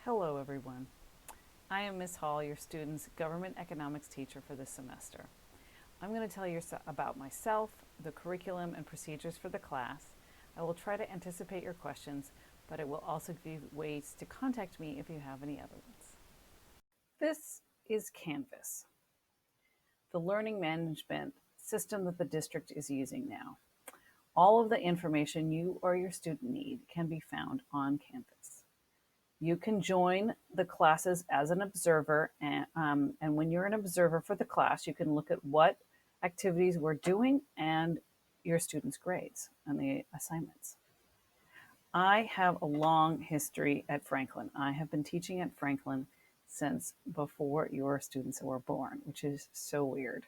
Hello, everyone. I am Miss Hall, your student's government economics teacher for this semester. I'm going to tell you about myself, the curriculum, and procedures for the class. I will try to anticipate your questions, but it will also give you ways to contact me if you have any other ones. This is Canvas, the learning management system that the district is using now. All of the information you or your student need can be found on Canvas. You can join the classes as an observer, and when you're an observer for the class, you can look at what activities we're doing and your students' grades and the assignments. I have a long history at Franklin. I have been teaching at Franklin since before your students were born, which is so weird.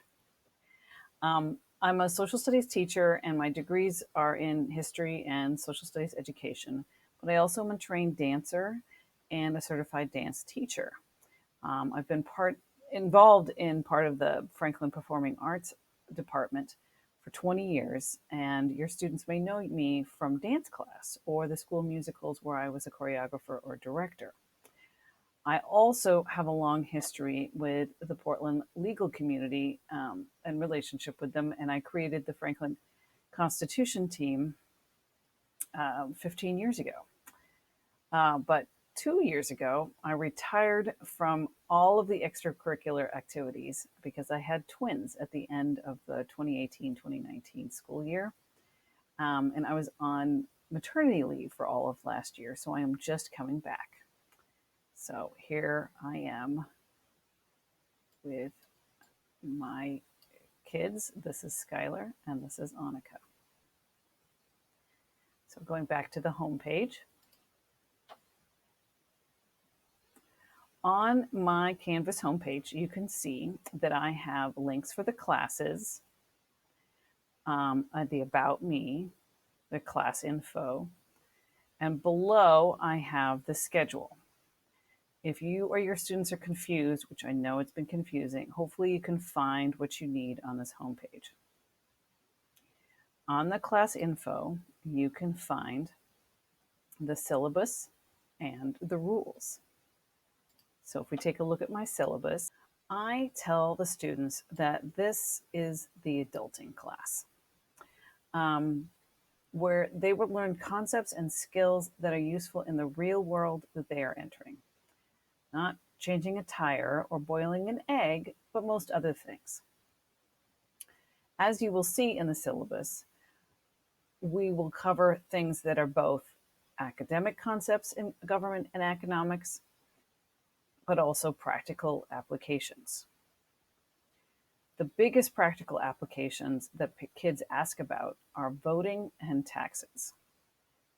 I'm a social studies teacher, and my degrees are in history and social studies education, but I also am a trained dancer and a certified dance teacher. I've been involved in part of the Franklin Performing Arts Department for 20 years, and your students may know me from dance class or the school musicals where I was a choreographer or director. I also have a long history with the Portland legal community and relationship with them, and I created the Franklin Constitution team 15 years ago. But 2 years ago, I retired from all of the extracurricular activities because I had twins at the end of the 2018-2019 school year. And I was on maternity leave for all of last year, so I am just coming back. So here I am with my kids. This is Skylar and this is Annika. So going back to the home page. On my Canvas homepage, you can see that I have links for the classes, the About Me, the class info, and below I have the schedule. If you or your students are confused, which I know it's been confusing, hopefully you can find what you need on this homepage. On the class info, you can find the syllabus and the rules. So if we take a look at my syllabus, I tell the students that this is the adulting class, where they will learn concepts and skills that are useful in the real world that they are entering. Not changing a tire or boiling an egg, but most other things. As you will see in the syllabus, we will cover things that are both academic concepts in government and economics, but also practical applications. The biggest practical applications that kids ask about are voting and taxes,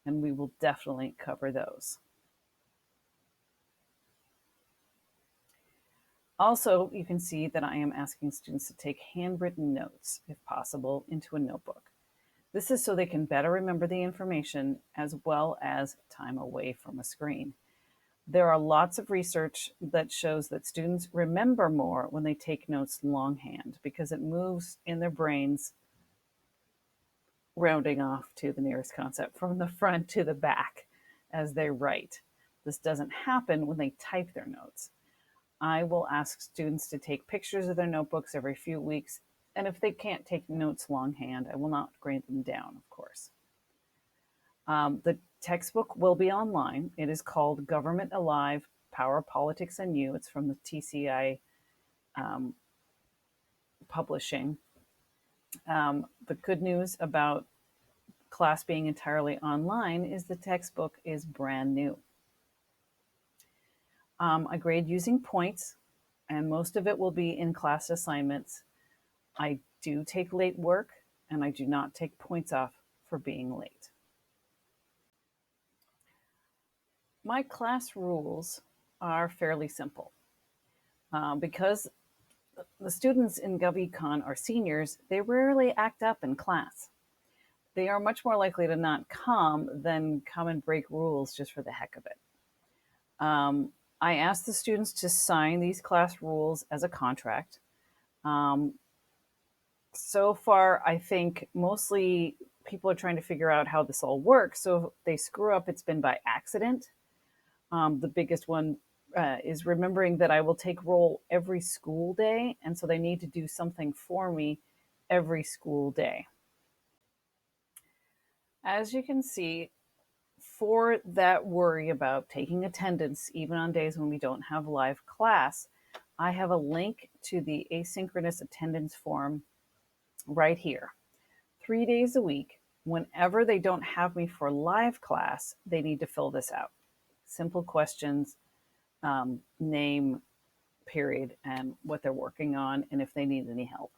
and we will definitely cover those. Also, you can see that I am asking students to take handwritten notes, if possible, into a notebook. This is so they can better remember the information as well as time away from a screen. There are lots of research that shows that students remember more when they take notes longhand because it moves in their brains, rounding off to the nearest concept from the front to the back as they write. This doesn't happen when they type their notes. I will ask students to take pictures of their notebooks every few weeks, and if they can't take notes longhand, I will not grade them down, of course. The textbook will be online. It is called Government Alive, Power, Politics, and You. It's from the TCI publishing. The good news about class being entirely online is the textbook is brand new. I grade using points, and most of it will be in class assignments. I do take late work, and I do not take points off for being late. My class rules are fairly simple. Because the students in GovEcon are seniors, they rarely act up in class. They are much more likely to not come than come and break rules just for the heck of it. I ask the students to sign these class rules as a contract. So far, I think mostly people are trying to figure out how this all works. So if they screw up, it's been by accident. The biggest one is remembering that I will take roll every school day, and so they need to do something for me every school day. As you can see, for that worry about taking attendance, even on days when we don't have live class, I have a link to the asynchronous attendance form right here. 3 days a week, whenever they don't have me for live class, they need to fill this out. Simple questions, name, period, and what they're working on, and if they need any help.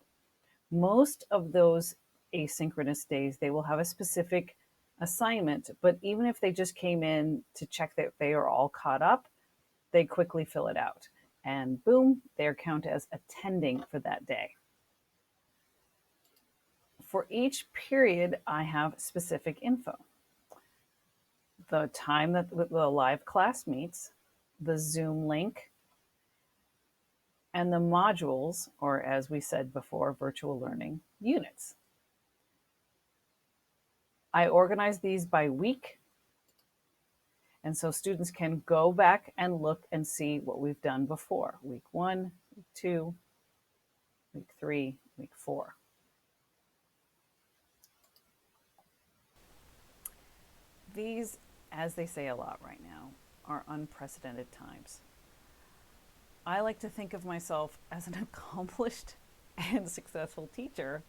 Most of those asynchronous days, they will have a specific assignment, but even if they just came in to check that they are all caught up, they quickly fill it out. And boom, they're counted as attending for that day. For each period, I have specific info. The time that the live class meets, the Zoom link, and the modules, or as we said before, virtual learning units. I organize these by week, and so students can go back and look and see what we've done before. Week 1, week 2, week 3, week 4. These, as they say a lot right now, are unprecedented times. I like to think of myself as an accomplished and successful teacher,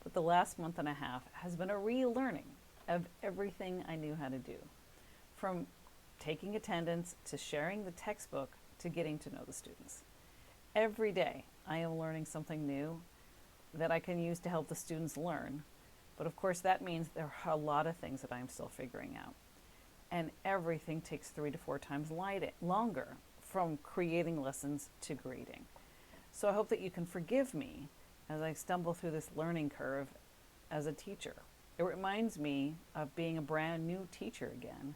but the last month and a half has been a relearning of everything I knew how to do, from taking attendance to sharing the textbook to getting to know the students. Every day I am learning something new that I can use to help the students learn, but of course that means there are a lot of things that I'm still figuring out. And everything takes 3 to 4 times longer, from creating lessons to grading. So I hope that you can forgive me as I stumble through this learning curve as a teacher. It reminds me of being a brand new teacher again,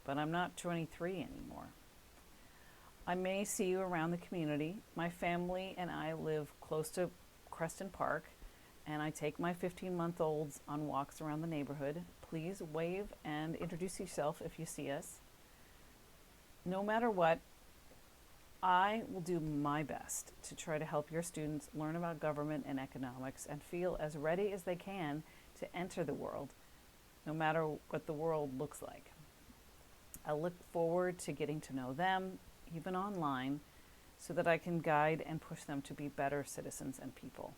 but I'm not 23 anymore. I may see you around the community. My family and I live close to Creston Park, and I take my 15-month-olds on walks around the neighborhood. Please wave and introduce yourself if you see us. No matter what, I will do my best to try to help your students learn about government and economics and feel as ready as they can to enter the world, no matter what the world looks like. I look forward to getting to know them, even online, so that I can guide and push them to be better citizens and people.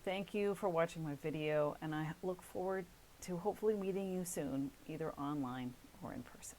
Thank you for watching my video, and I look forward to hopefully meeting you soon, either online or in person.